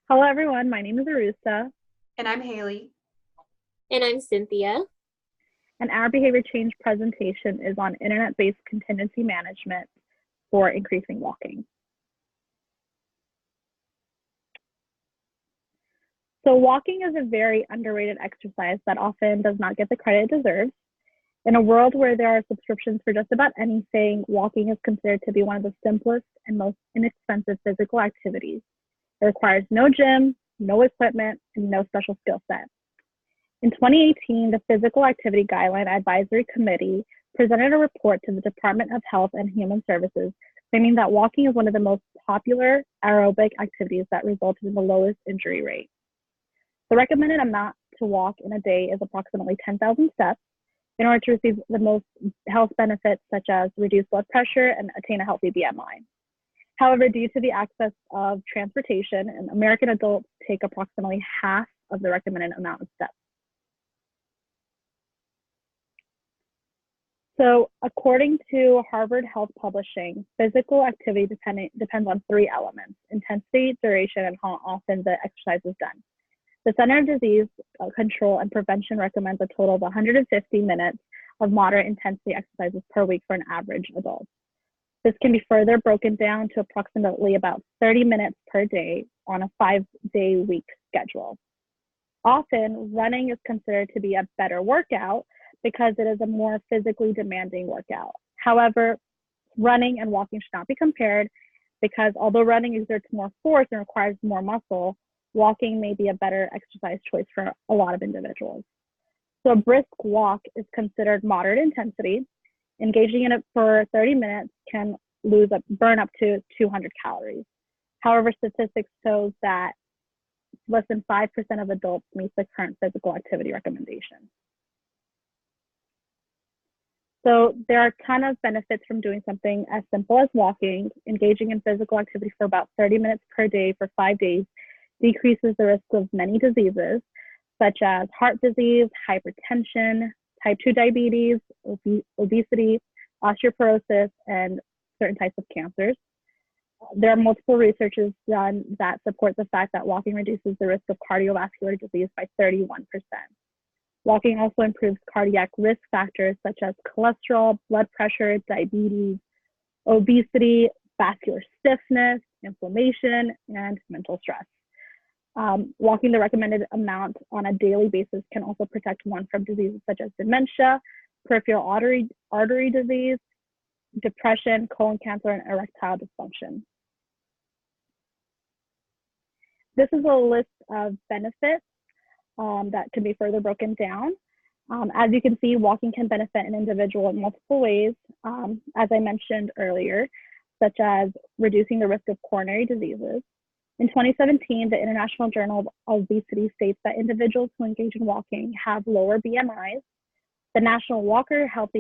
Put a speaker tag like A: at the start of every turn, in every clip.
A: Hello, everyone. My name is Arusa,
B: And I'm Haley.
C: And I'm Cynthia.
A: and our behavior change presentation is on internet-based contingency management for increasing walking. So walking is a very underrated exercise that often does not get the credit it deserves. In a world where there are subscriptions for just about anything, walking is considered to be one of the simplest and most inexpensive physical activities. It requires no gym, no equipment, and no special skill set. In 2018, the Physical Activity Guideline Advisory Committee presented a report to the Department of Health and Human Services claiming that walking is one of the most popular aerobic activities that resulted in the lowest injury rate. The recommended amount to walk in a day is approximately 10,000 steps in order to receive the most health benefits such as reduced blood pressure and attain a healthy BMI. However, due to the access of transportation, American adults take approximately half of the recommended amount of steps. So according to Harvard Health Publishing, physical activity depends on three elements: intensity, duration, and how often the exercise is done. The Center of Disease Control and Prevention recommends a total of 150 minutes of moderate intensity exercises per week for an average adult. This can be further broken down to approximately about 30 minutes per day on a 5-day week schedule. Often, running is considered to be a better workout because it is a more physically demanding workout. However, running and walking should not be compared because although running exerts more force and requires more muscle, walking may be a better exercise choice for a lot of individuals. So a brisk walk is considered moderate intensity. Engaging in it for 30 minutes can burn up to 200 calories. However, statistics show that less than 5% of adults meet the current physical activity recommendation. So there are a ton of benefits from doing something as simple as walking. Engaging in physical activity for about 30 minutes per day for 5 days decreases the risk of many diseases, such as heart disease, hypertension, type 2 diabetes, obesity, osteoporosis, and certain types of cancers. There are multiple researches done that support the fact that walking reduces the risk of cardiovascular disease by 31%. Walking also improves cardiac risk factors such as cholesterol, blood pressure, diabetes, obesity, vascular stiffness, inflammation, and mental stress. Walking the recommended amount on a daily basis can also protect one from diseases such as dementia, peripheral artery disease, depression, colon cancer, and erectile dysfunction. This is a list of benefits that can be further broken down. As you can see, walking can benefit an individual in multiple ways, as I mentioned earlier, such as reducing the risk of coronary diseases. In 2017, the International Journal of Obesity states that individuals who engage in walking have lower BMIs. The National Walker Health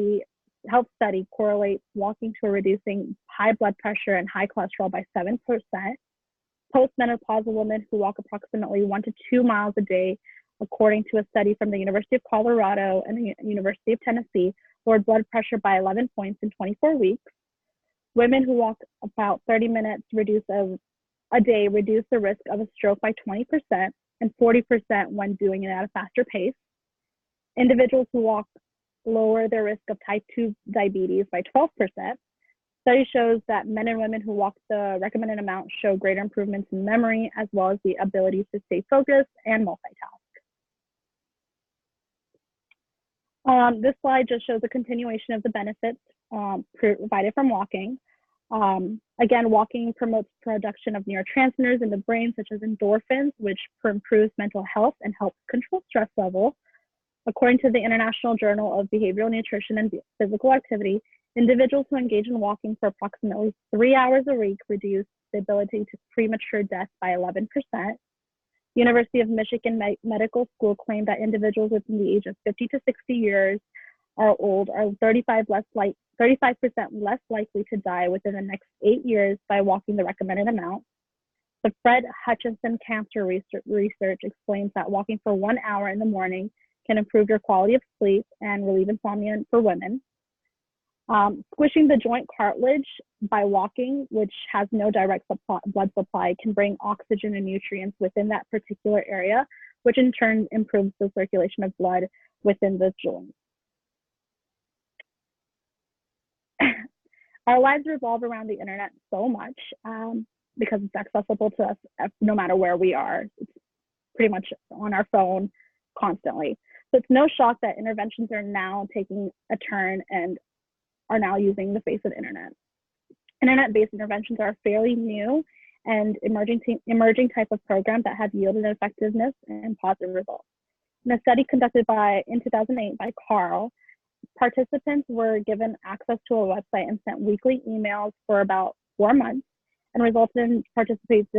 A: Study correlates walking to reducing high blood pressure and high cholesterol by 7%. Postmenopausal women who walk approximately 1 to 2 miles a day, according to a study from the University of Colorado and the University of Tennessee, lowered blood pressure by 11 points in 24 weeks. Women who walk about 30 minutes a day reduce the risk of a stroke by 20% and 40% when doing it at a faster pace. Individuals who walk lower their risk of type 2 diabetes by 12%. Study shows that men and women who walk the recommended amount show greater improvements in memory as well as the ability to stay focused and multitask. This slide just shows a continuation of the benefits provided from walking. Again, walking promotes production of neurotransmitters in the brain, such as endorphins, which improves mental health and helps control stress level. According to the International Journal of Behavioral Nutrition and Physical Activity, individuals who engage in walking for approximately 3 hours a week reduce the ability to premature death by 11%. University of Michigan Medical School claimed that individuals within the age of 50 to 60 years old are 35% less likely to die within the next 8 years by walking the recommended amount. The Fred Hutchinson Cancer Research explains that walking for 1 hour in the morning can improve your quality of sleep and relieve insomnia for women. Squishing the joint cartilage by walking, which has no direct blood supply, can bring oxygen and nutrients within that particular area, which in turn improves the circulation of blood within the joint. Our lives revolve around the internet so much because it's accessible to us no matter where we are. It's pretty much on our phone constantly. So it's no shock that interventions are now taking a turn and are now using the face of the internet. Internet-based interventions are fairly new and emerging type of program that have yielded effectiveness and positive results. In a study conducted in 2008 by Carl, participants were given access to a website and sent weekly emails for about 4 months, and resulted in participants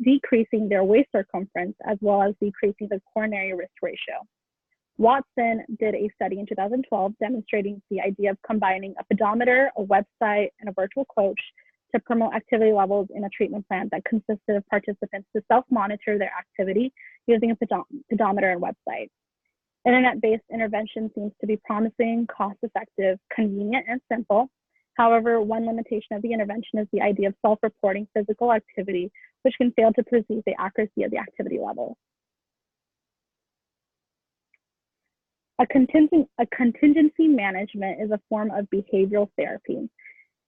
A: decreasing their waist circumference as well as decreasing the coronary risk ratio. Watson did a study in 2012 demonstrating the idea of combining a pedometer, a website, and a virtual coach to promote activity levels in a treatment plan that consisted of participants to self-monitor their activity using a pedometer and website. Internet-based intervention seems to be promising, cost-effective, convenient, and simple. However, one limitation of the intervention is the idea of self-reporting physical activity, which can fail to perceive the accuracy of the activity level. A contingency management is a form of behavioral therapy.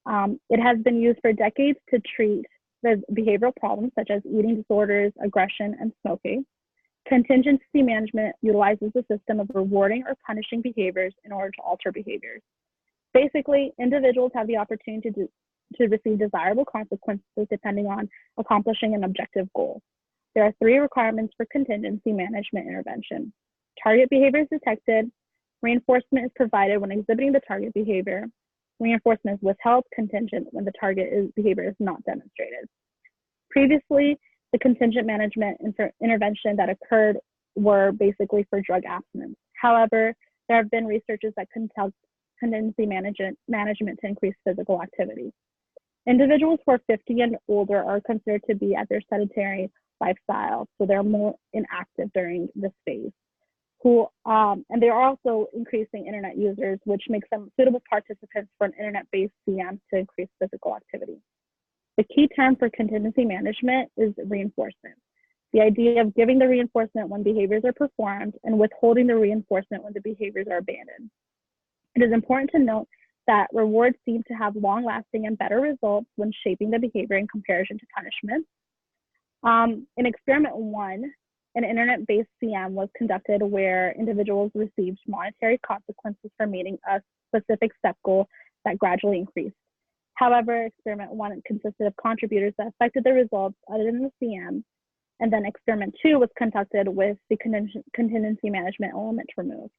A: It has been used for decades to treat the behavioral problems such as eating disorders, aggression, and smoking. Contingency management utilizes a system of rewarding or punishing behaviors in order to alter behaviors. Basically, individuals have the opportunity to receive desirable consequences depending on accomplishing an objective goal. There are 3 requirements for contingency management intervention. Target behavior is detected, reinforcement is provided when exhibiting the target behavior, reinforcement is withheld contingent when the target behavior is not demonstrated. Previously, the contingent management intervention that occurred were basically for drug abstinence. However, there have been researchers that conduct contingency management to increase physical activity. Individuals who are 50 and older are considered to be at their sedentary lifestyle, so they're more inactive during this phase. And they are also increasing internet users, which makes them suitable participants for an internet-based CM to increase physical activity. The key term for contingency management is reinforcement. The idea of giving the reinforcement when behaviors are performed and withholding the reinforcement when the behaviors are abandoned. It is important to note that rewards seem to have long-lasting and better results when shaping the behavior in comparison to punishment. In experiment 1, an internet-based CM was conducted where individuals received monetary consequences for meeting a specific step goal that gradually increased. However, experiment 1 consisted of contributors that affected the results other than the CM, and then experiment 2 was conducted with the contingency management element removed.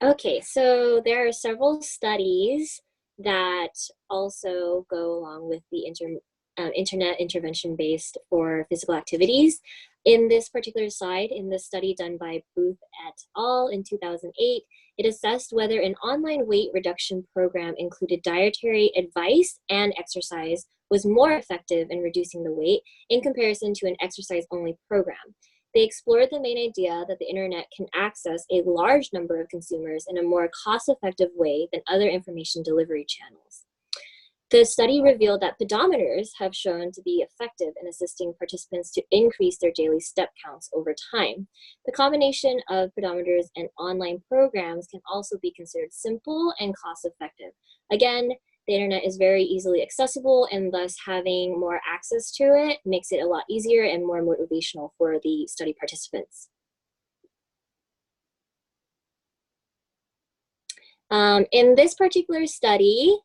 C: Okay, so there are several studies that also go along with the internet intervention based for physical activities. In this particular slide, in the study done by Booth et al. In 2008, it assessed whether an online weight reduction program included dietary advice and exercise was more effective in reducing the weight in comparison to an exercise-only program. They explored the main idea that the internet can access a large number of consumers in a more cost-effective way than other information delivery channels. The study revealed that pedometers have shown to be effective in assisting participants to increase their daily step counts over time. The combination of pedometers and online programs can also be considered simple and cost-effective. Again, the internet is very easily accessible, and thus having more access to it makes it a lot easier and more motivational for the study participants. In this particular study,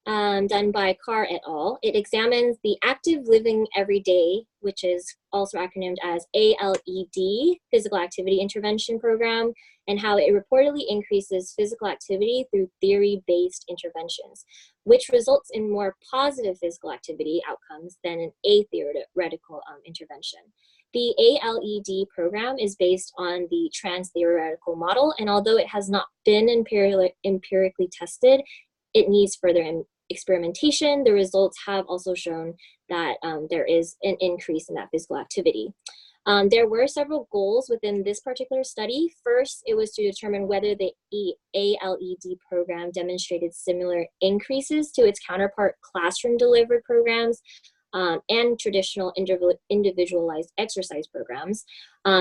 C: done by Carr et al., it examines the Active Living Every Day, which is also acronymed as ALED, Physical Activity Intervention Program, and how it reportedly increases physical activity through theory-based interventions, which results in more positive physical activity outcomes than an atheoretical intervention. The ALED program is based on the trans-theoretical model, and although it has not been empirically tested, it needs further experimentation. The results have also shown that there is an increase in that physical activity. There were several goals within this particular study. First, it was to determine whether the ALED program demonstrated similar increases to its counterpart classroom delivered programs and traditional individualized exercise programs.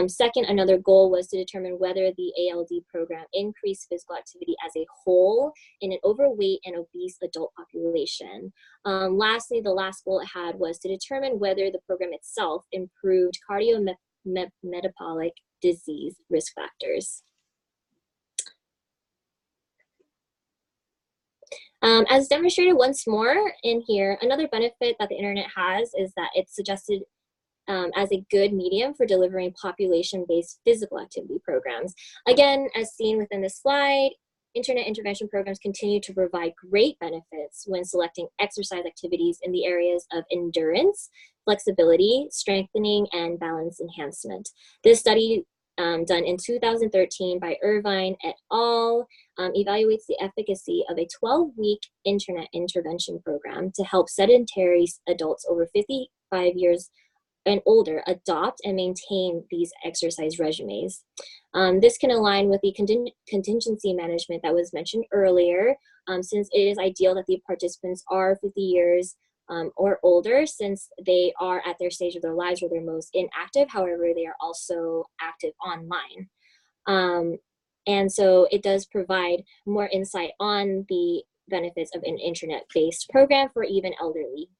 C: Second, another goal was to determine whether the ALD program increased physical activity as a whole in an overweight and obese adult population. Lastly, the last goal it had was to determine whether the program itself improved cardiometabolic disease risk factors. As demonstrated once more in here, another benefit that the internet has is that it's suggested as a good medium for delivering population-based physical activity programs. Again, as seen within this slide, internet intervention programs continue to provide great benefits when selecting exercise activities in the areas of endurance, flexibility, strengthening, and balance enhancement. This study done in 2013 by Irvine et al. Evaluates the efficacy of a 12-week internet intervention program to help sedentary adults over 55 years and older adopt and maintain these exercise regimens. This can align with the contingency management that was mentioned earlier, since it is ideal that the participants are 50 years or older, since they are at their stage of their lives where they're most inactive. However, they are also active online. And so it does provide more insight on the benefits of an internet-based program for even elderly.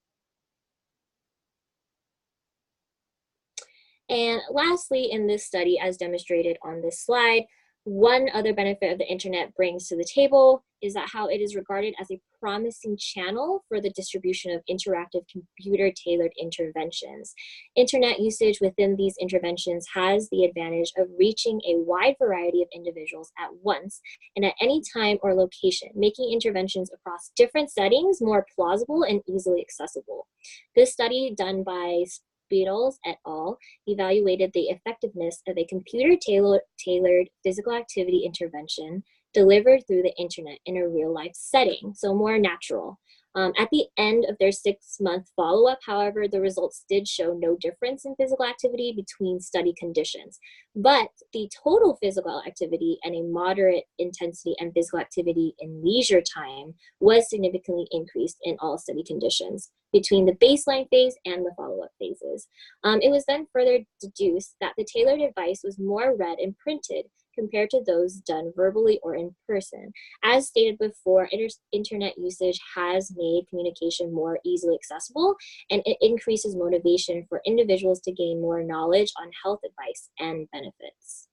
C: And lastly, in this study, as demonstrated on this slide, one other benefit of the internet brings to the table is that how it is regarded as a promising channel for the distribution of interactive computer-tailored interventions. Internet usage within these interventions has the advantage of reaching a wide variety of individuals at once and at any time or location, making interventions across different settings more plausible and easily accessible. This study done by Beatles et al. Evaluated the effectiveness of a computer-tailored physical activity intervention delivered through the internet in a real-life setting, so more natural. At the end of their 6-month follow-up, however, the results did show no difference in physical activity between study conditions, but the total physical activity and a moderate intensity and physical activity in leisure time was significantly increased in all study conditions between the baseline phase and the follow-up phases. It was then further deduced that the tailored advice was more read and printed compared to those done verbally or in person. As stated before, internet usage has made communication more easily accessible, and it increases motivation for individuals to gain more knowledge on health advice and benefits.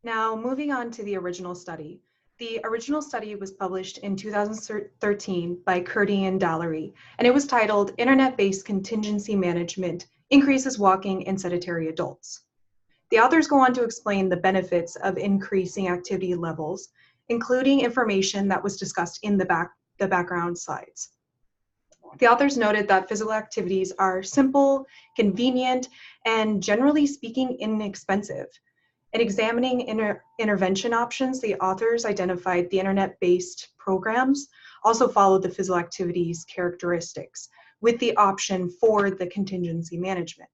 B: Now, moving on to the original study. The original study was published in 2013 by Curdy and Dallery, and it was titled Internet-Based Contingency Management Increases Walking in Sedentary Adults. The authors go on to explain the benefits of increasing activity levels, including information that was discussed in the background slides. The authors noted that physical activities are simple, convenient, and generally speaking, inexpensive. In examining intervention options, the authors identified the internet-based programs also followed the physical activities characteristics with the option for the contingency management.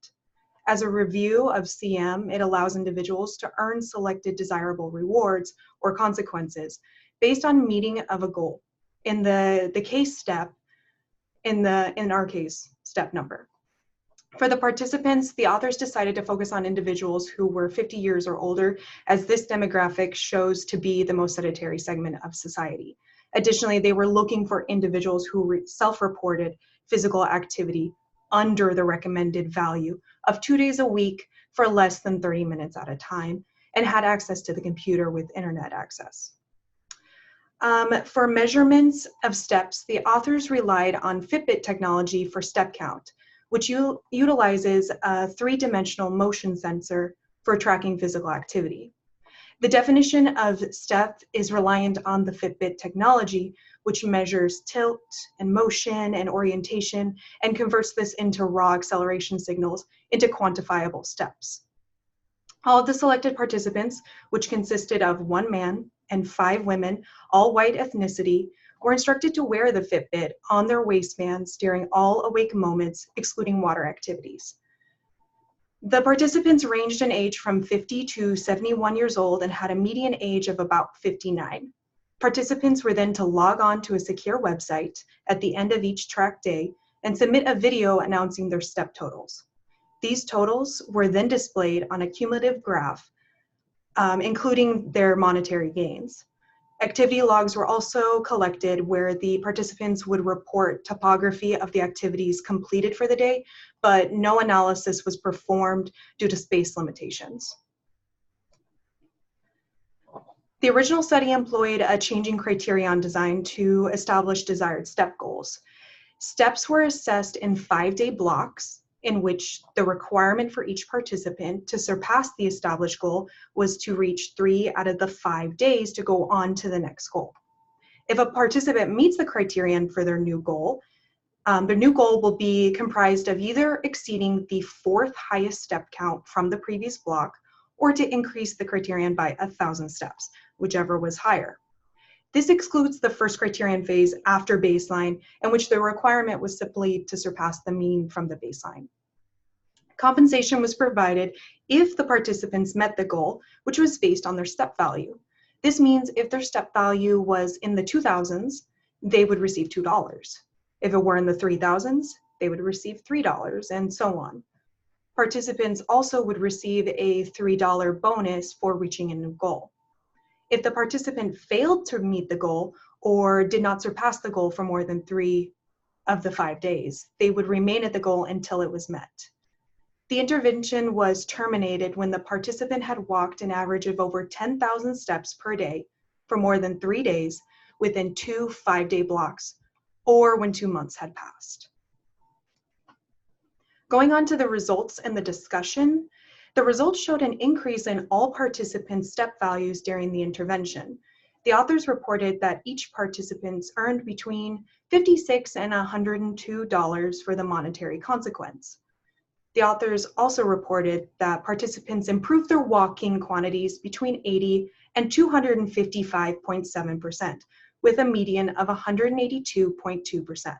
B: As a review of CM, it allows individuals to earn selected desirable rewards or consequences based on meeting of a goal. In the case step, in our case, step number. For the participants, the authors decided to focus on individuals who were 50 years or older, as this demographic shows to be the most sedentary segment of society. Additionally, they were looking for individuals who self-reported physical activity under the recommended value of 2 days a week for less than 30 minutes at a time and had access to the computer with internet access. For measurements of steps, the authors relied on Fitbit technology for step count, which utilizes a 3-dimensional motion sensor for tracking physical activity. The definition of step is reliant on the Fitbit technology, which measures tilt and motion and orientation and converts this into raw acceleration signals into quantifiable steps. All of the selected participants, which consisted of 1 man and 5 women, all white ethnicity, were instructed to wear the Fitbit on their waistbands during all awake moments, excluding water activities. The participants ranged in age from 50 to 71 years old and had a median age of about 59. Participants were then to log on to a secure website at the end of each track day and submit a video announcing their step totals. These totals were then displayed on a cumulative graph, including their monetary gains. Activity logs were also collected where the participants would report topography of the activities completed for the day, but no analysis was performed due to space limitations. The original study employed a changing criterion design to establish desired step goals. Steps were assessed in 5-day blocks, in which the requirement for each participant to surpass the established goal was to reach 3 out of the 5 days to go on to the next goal. If a participant meets the criterion for their new goal will be comprised of either exceeding the 4th highest step count from the previous block or to increase the criterion by 1,000 steps, whichever was higher. This excludes the first criterion phase after baseline, in which the requirement was simply to surpass the mean from the baseline. Compensation was provided if the participants met the goal, which was based on their step value. This means if their step value was in the 2,000s, they would receive $2. If it were in the 3,000s, they would receive $3, and so on. Participants also would receive a $3 bonus for reaching a new goal. If the participant failed to meet the goal or did not surpass the goal for more than 3 of the 5 days, they would remain at the goal until it was met. The intervention was terminated when the participant had walked an average of over 10,000 steps per day for more than 3 days within 2 5-day blocks, or when 2 months had passed. Going on to the results and the discussion, the results showed an increase in all participants' step values during the intervention. The authors reported that each participant earned between $56 and $102 for the monetary consequence. The authors also reported that participants improved their walking quantities between 80 and 255.7%, with a median of 182.2%.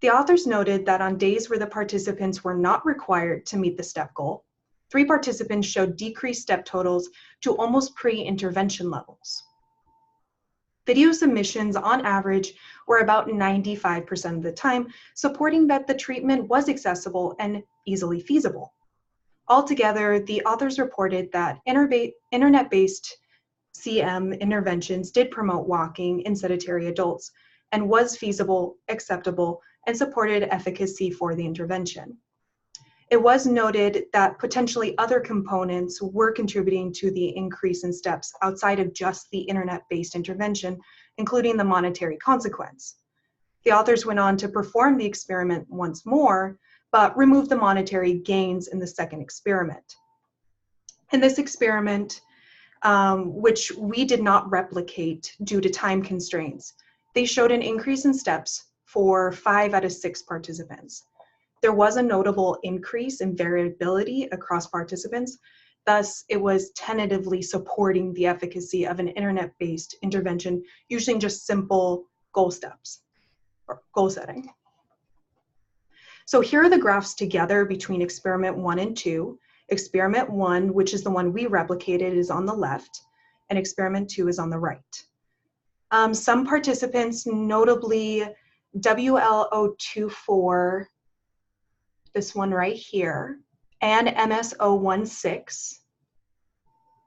B: The authors noted that on days where the participants were not required to meet the step goal, 3 participants showed decreased step totals to almost pre-intervention levels. Video submissions on average were about 95% of the time, supporting that the treatment was accessible and easily feasible. Altogether, the authors reported that internet-based CM interventions did promote walking in sedentary adults and was feasible, acceptable, and supported efficacy for the intervention. It was noted that potentially other components were contributing to the increase in steps outside of just the internet-based intervention, including the monetary consequence. The authors went on to perform the experiment once more, but removed the monetary gains in the second experiment. In this experiment, which we did not replicate due to time constraints, they showed an increase in steps for 5 out of 6 participants. There was a notable increase in variability across participants, thus it was tentatively supporting the efficacy of an internet-based intervention using just simple goal steps or goal setting. So here are the graphs together between experiment 1 and 2. Experiment 1, which is the one we replicated, is on the left, and experiment 2 is on the right. Some participants, notably WL024, this one right here, and MS016,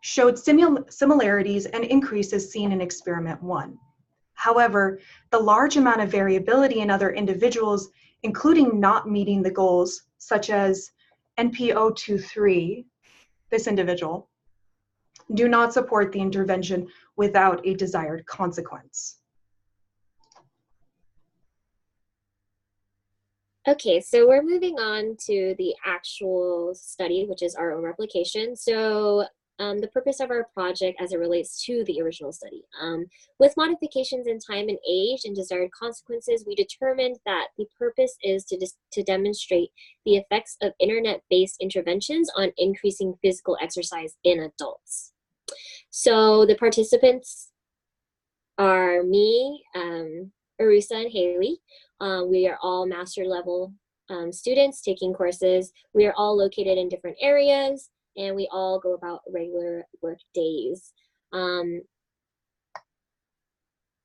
B: showed similarities and increases seen in experiment 1. However, the large amount of variability in other individuals, including not meeting the goals, such as NP023, this individual, do not support the intervention without a desired consequence.
C: Okay, so we're moving on to the actual study, which is our own replication. So the purpose of our project as it relates to the original study. With modifications in time and age and desired consequences, we determined that the purpose is to demonstrate the effects of internet-based interventions on increasing physical exercise in adults. So the participants are me, Arusa, and Haley. We are all master level students taking courses. We are all located in different areas, and we all go about regular work days.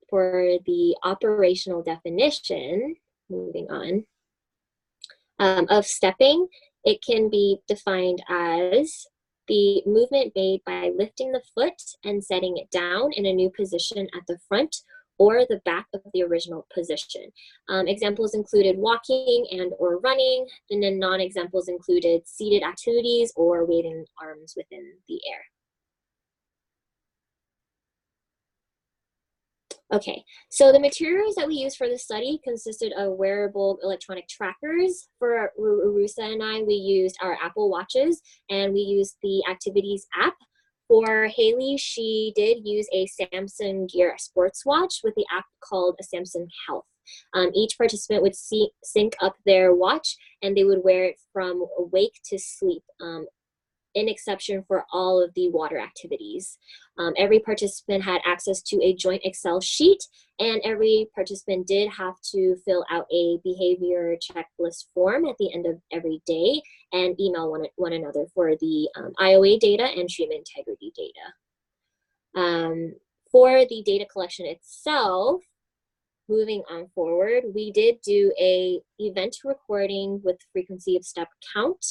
C: For the operational definition, moving on, of stepping, it can be defined as the movement made by lifting the foot and setting it down in a new position at the front or the back of the original position. Examples included walking and or running, and then non-examples included seated activities or waving arms within the air. Okay, so the materials that we used for the study consisted of wearable electronic trackers. For Arusa and I, we used our Apple Watches, and we used the Activities app. For Haley, she did use a Samsung Gear sports watch with the app called a Samsung Health. Each participant would sync up their watch, and they would wear it from awake to sleep, in exception for all of the water activities. Every participant had access to a joint Excel sheet, and every participant did have to fill out a behavior checklist form at the end of every day and email one another for the IOA data and treatment integrity data. For the data collection itself, moving on forward, we did do a event recording with frequency of step count.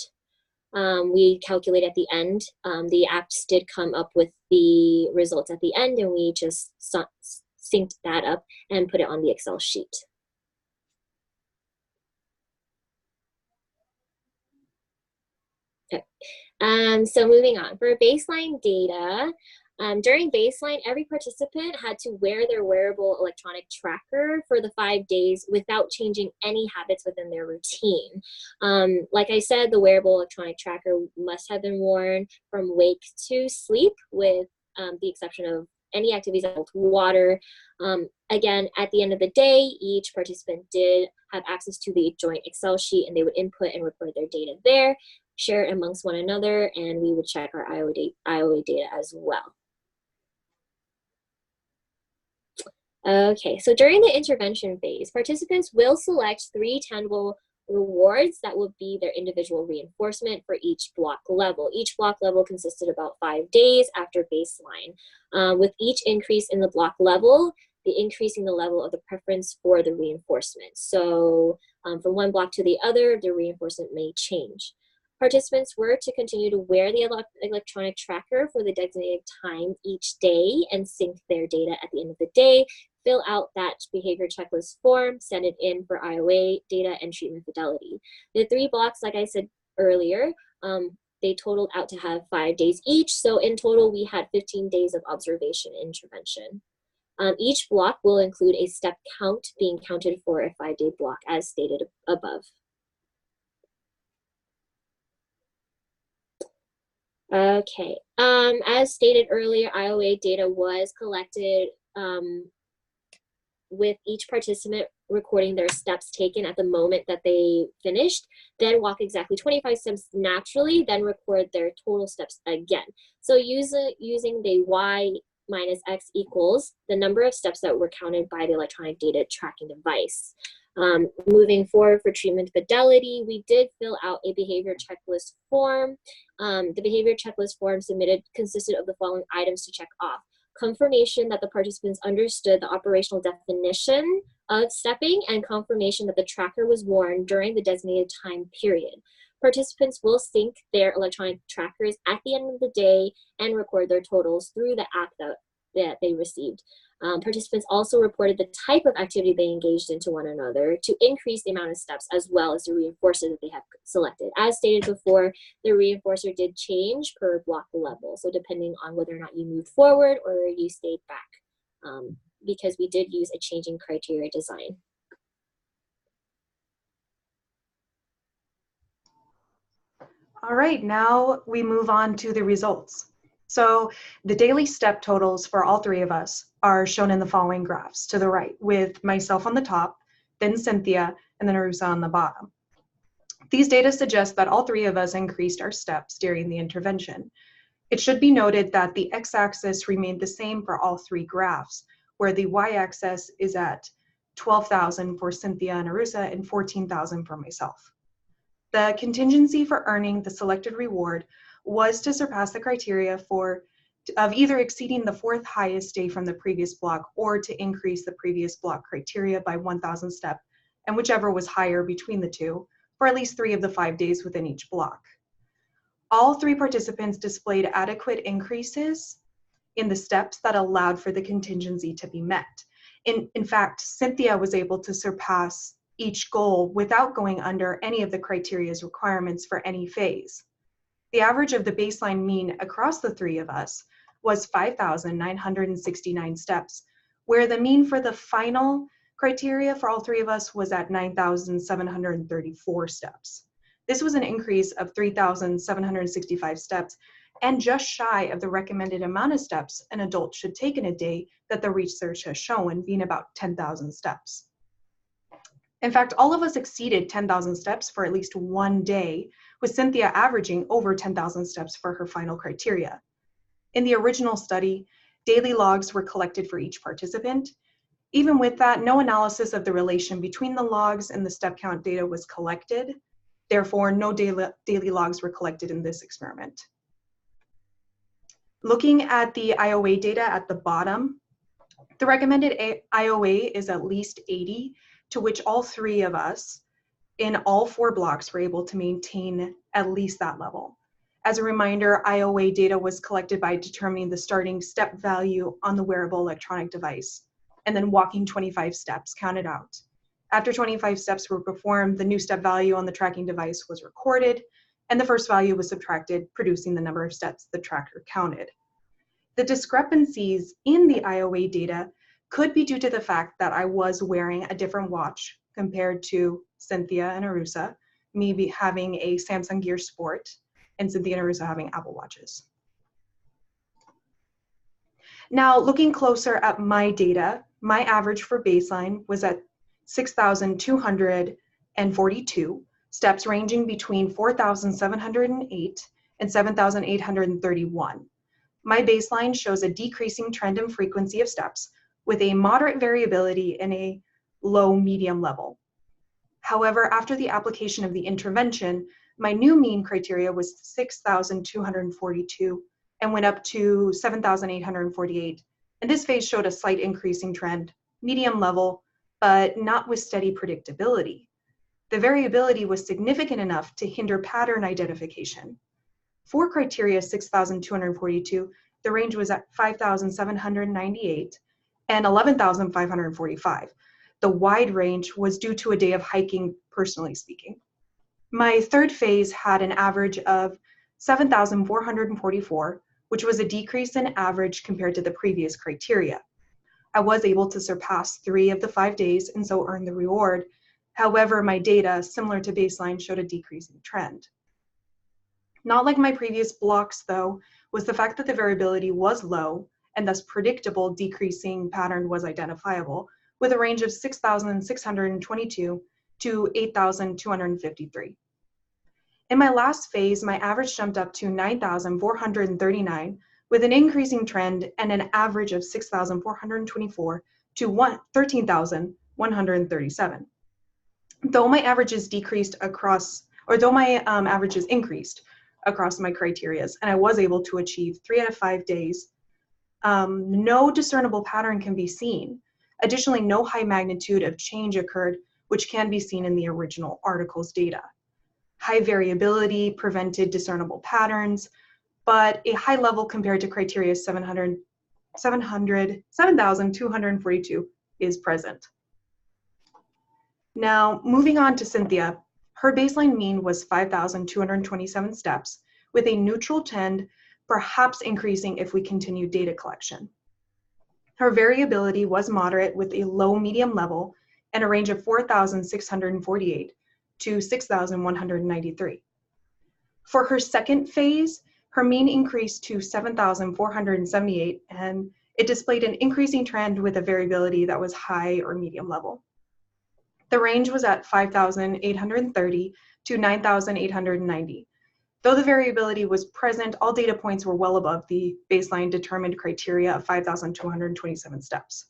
C: We calculate at the end. The apps did come up with the results at the end, and we just synced that up and put it on the Excel sheet. Okay. So moving on, for baseline data, during baseline, every participant had to wear their wearable electronic tracker for the 5 days without changing any habits within their routine. Like I said, the wearable electronic tracker must have been worn from wake to sleep, with the exception of any activities with water. Again, at the end of the day, each participant did have access to the joint Excel sheet, and they would input and record their data there, share it amongst one another, and we would check our IOA data as well. Okay, so during the intervention phase, participants will select 3 tangible rewards that will be their individual reinforcement for each block level. Each block level consisted about 5 days after baseline. With each increase in the block level, the increasing the level of the preference for the reinforcement. So from one block to the other, the reinforcement may change. Participants were to continue to wear the electronic tracker for the designated time each day and sync their data at the end of the day, fill out that behavior checklist form, send it in for IOA data and treatment fidelity. The 3 blocks, like I said earlier, they totaled out to have 5 days each. So in total, we had 15 days of observation intervention. Each block will include a step count being counted for a 5-day block as stated above. Okay, as stated earlier, IOA data was collected with each participant recording their steps taken at the moment that they finished, then walk exactly 25 steps naturally, then record their total steps again. So using the Y minus X equals the number of steps that were counted by the electronic data tracking device. Moving forward for treatment fidelity, we did fill out a behavior checklist form. The behavior checklist form submitted consisted of the following items to check off: confirmation that the participants understood the operational definition of stepping, and confirmation that the tracker was worn during the designated time period. Participants will sync their electronic trackers at the end of the day and record their totals through the app that they received. Participants also reported the type of activity they engaged in to one another to increase the amount of steps, as well as the reinforcer that they have selected. As stated before, the reinforcer did change per block level, so depending on whether or not you moved forward or you stayed back, because we did use a changing criteria design.
B: All right, now we move on to the results. So the daily step totals for all 3 of us are shown in the following graphs to the right, with myself on the top, then Cynthia, and then Arusa on the bottom. These data suggest that all 3 of us increased our steps during the intervention. It should be noted that the x-axis remained the same for all 3 graphs, where the y-axis is at 12,000 for Cynthia and Arusa and 14,000 for myself. The contingency for earning the selected reward was to surpass the criteria of either exceeding the fourth highest day from the previous block or to increase the previous block criteria by 1,000 steps, and whichever was higher between the two, for at least 3 of the 5 days within each block. All 3 participants displayed adequate increases in the steps that allowed for the contingency to be met. In fact, Cynthia was able to surpass each goal without going under any of the criteria's requirements for any phase. The average of the baseline mean across the 3 of us was 5,969 steps, where the mean for the final criteria for all 3 of us was at 9,734 steps. This was an increase of 3,765 steps and just shy of the recommended amount of steps an adult should take in a day that the research has shown, being about 10,000 steps. In fact, all of us exceeded 10,000 steps for at least one day, with Cynthia averaging over 10,000 steps for her final criteria. In the original study, daily logs were collected for each participant. Even with that, no analysis of the relation between the logs and the step count data was collected. Therefore, no daily logs were collected in this experiment. Looking at the IOA data at the bottom, the recommended IOA is at least 80, to which all 3 of us in all 4 blocks were able to maintain at least that level. As a reminder, IOA data was collected by determining the starting step value on the wearable electronic device, and then walking 25 steps counted out. After 25 steps were performed, the new step value on the tracking device was recorded, and the first value was subtracted, producing the number of steps the tracker counted. The discrepancies in the IOA data could be due to the fact that I was wearing a different watch compared to Cynthia and Arusa, me having a Samsung Gear Sport, and Cynthia and Arusa having Apple Watches. Now, looking closer at my data, my average for baseline was at 6,242 steps, ranging between 4,708 and 7,831. My baseline shows a decreasing trend in frequency of steps with a moderate variability and a low-medium level. However, after the application of the intervention, my new mean criteria was 6,242 and went up to 7,848. And this phase showed a slight increasing trend, medium level, but not with steady predictability. The variability was significant enough to hinder pattern identification. For criteria 6,242, the range was at 5,798 and 11,545. The wide range was due to a day of hiking, personally speaking. My third phase had an average of 7,444, which was a decrease in average compared to the previous criteria. I was able to surpass 3 of the 5 days and so earn the reward. However, my data, similar to baseline, showed a decreasing trend. Not like my previous blocks, though, was the fact that the variability was low and thus predictable decreasing pattern was identifiable, with a range of 6,622 to 8,253. In my last phase, my average jumped up to 9,439 with an increasing trend and an average of 6,424 to 13,137. Though my averages increased across my criterias, and I was able to achieve 3 out of 5 days, no discernible pattern can be seen. Additionally, no high magnitude of change occurred, which can be seen in the original article's data. High variability prevented discernible patterns, but a high level compared to criteria 7,242 is present. Now, moving on to Cynthia, her baseline mean was 5,227 steps, with a neutral trend, perhaps increasing if we continue data collection. Her variability was moderate with a low-medium level and a range of 4,648 to 6,193. For her second phase, her mean increased to 7,478, and it displayed an increasing trend with a variability that was high or medium level. The range was at 5,830 to 9,890. Though the variability was present, all data points were well above the baseline determined criteria of 5,227 steps.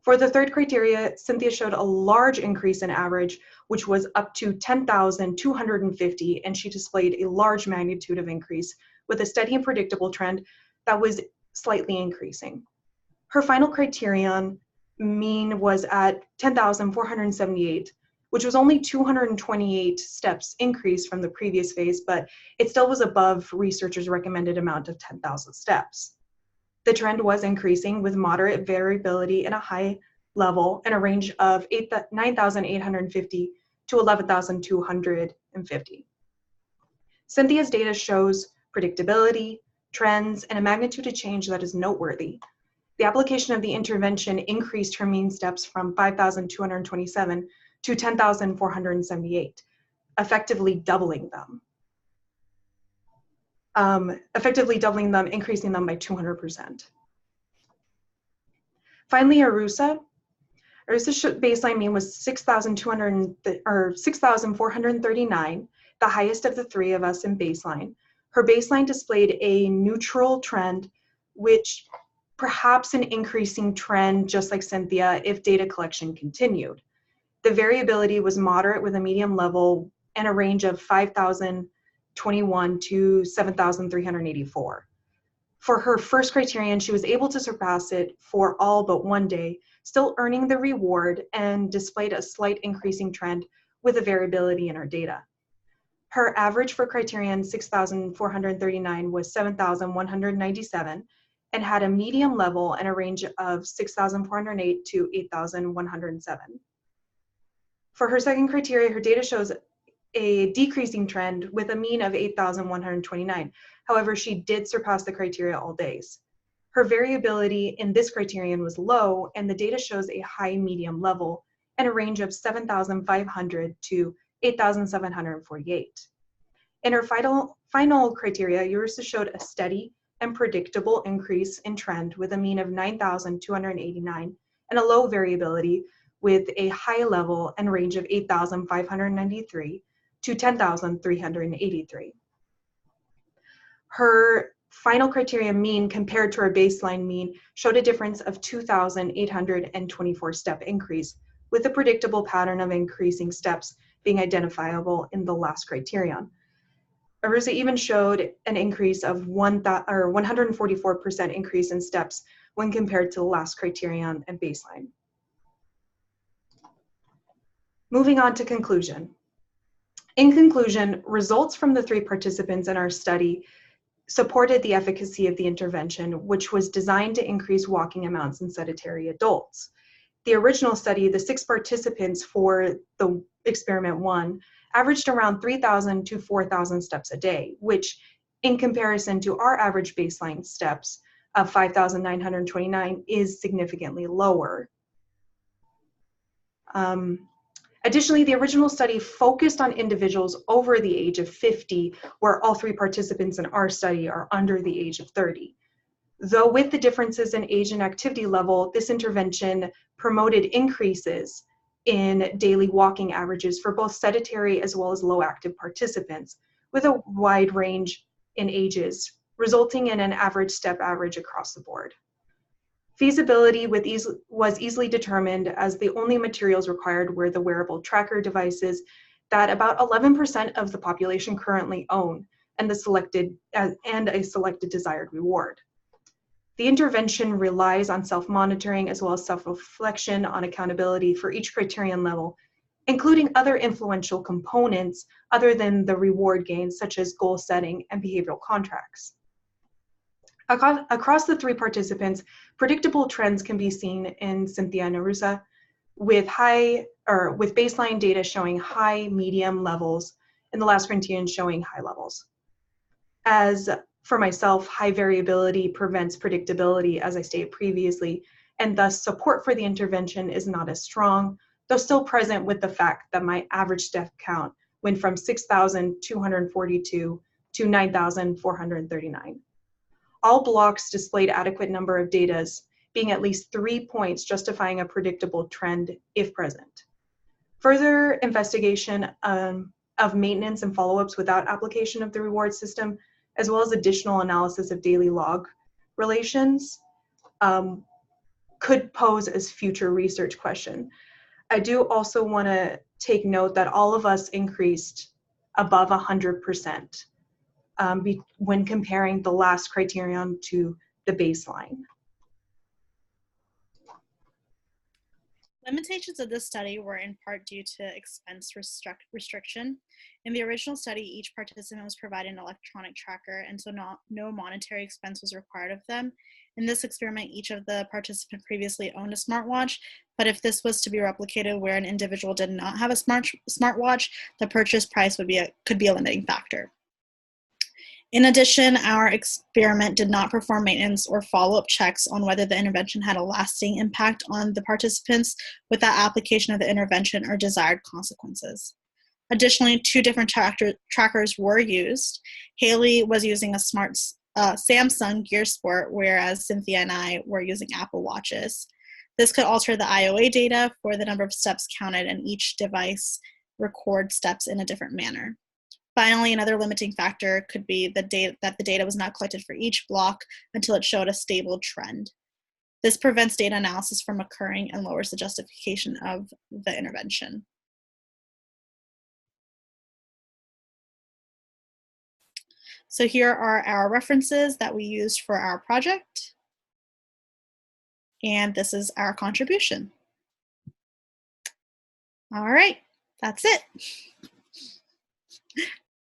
B: For the third criteria, Cynthia showed a large increase in average, which was up to 10,250, and she displayed a large magnitude of increase with a steady and predictable trend that was slightly increasing. Her final criterion mean was at 10,478, which was only 228 steps increase from the previous phase, but it still was above researchers' recommended amount of 10,000 steps. The trend was increasing with moderate variability in a high level in a range of 9,850 to 11,250. Cynthia's data shows predictability, trends, and a magnitude of change that is noteworthy. The application of the intervention increased her mean steps from 5,227 to 10,478, effectively doubling them. Increasing them by 200%. Finally, Arusa's baseline mean was 6,439, the highest of the three of us in baseline. Her baseline displayed a neutral trend, which perhaps an increasing trend, just like Cynthia, if data collection continued. The variability was moderate with a medium level and a range of 5,021 to 7,384. For her first criterion, she was able to surpass it for all but one day, still earning the reward, and displayed a slight increasing trend with a variability in her data. Her average for criterion 6,439 was 7,197 and had a medium level and a range of 6,408 to 8,107. For her second criteria, her data shows a decreasing trend with a mean of 8,129. However, she did surpass the criteria all days. Her variability in this criterion was low, and the data shows a high medium level and a range of 7,500 to 8,748. In her final criteria, Ursa showed a steady and predictable increase in trend with a mean of 9,289 and a low variability with a high level and range of 8,593 to 10,383. Her final criteria mean compared to her baseline mean showed a difference of 2,824 step increase, with a predictable pattern of increasing steps being identifiable in the last criterion. Arusa even showed an increase of 144% increase in steps when compared to the last criterion and baseline. Moving on to conclusion. In conclusion, results from the three participants in our study supported the efficacy of the intervention, which was designed to increase walking amounts in sedentary adults. The original study, the 6 participants for the experiment 1, averaged around 3,000 to 4,000 steps a day, which in comparison to our average baseline steps of 5,929 is significantly lower. Additionally, the original study focused on individuals over the age of 50, where all 3 participants in our study are under the age of 30. Though with the differences in age and activity level, this intervention promoted increases in daily walking averages for both sedentary as well as low active participants, with a wide range in ages, resulting in an average step average across the board. Feasibility was easily determined as the only materials required were the wearable tracker devices that about 11% of the population currently own, and a selected desired reward. The intervention relies on self-monitoring as well as self-reflection on accountability for each criterion level, including other influential components other than the reward gains, such as goal setting and behavioral contracts. Across the 3 participants, predictable trends can be seen in Cynthia and Arusa, with baseline data showing high, medium levels, and the last criterion showing high levels. As for myself, high variability prevents predictability, as I stated previously, and thus support for the intervention is not as strong, though still present with the fact that my average step count went from 6,242 to 9,439. All blocks displayed adequate number of datas, being at least 3 points justifying a predictable trend if present. Further investigation of maintenance and follow-ups without application of the reward system, as well as additional analysis of daily log relations, could could pose as future research question. I do also want to take note that all of us increased above 100% when comparing the last criterion to the baseline.
D: Limitations of this study were in part due to expense restriction. In the original study, each participant was provided an electronic tracker, and so no monetary expense was required of them. In this experiment, each of the participants previously owned a smartwatch, but if this was to be replicated where an individual did not have a smartwatch, the purchase price could be a limiting factor. In addition, our experiment did not perform maintenance or follow-up checks on whether the intervention had a lasting impact on the participants without application of the intervention or desired consequences. Additionally, 2 different trackers were used. Haley was using a Samsung Gear Sport, whereas Cynthia and I were using Apple Watches. This could alter the IOA data for the number of steps counted, and each device records steps in a different manner. Finally, another limiting factor could be that the data was not collected for each block until it showed a stable trend. This prevents data analysis from occurring and lowers the justification of the intervention. So here are our references that we used for our project. And this is our contribution. All right, that's it.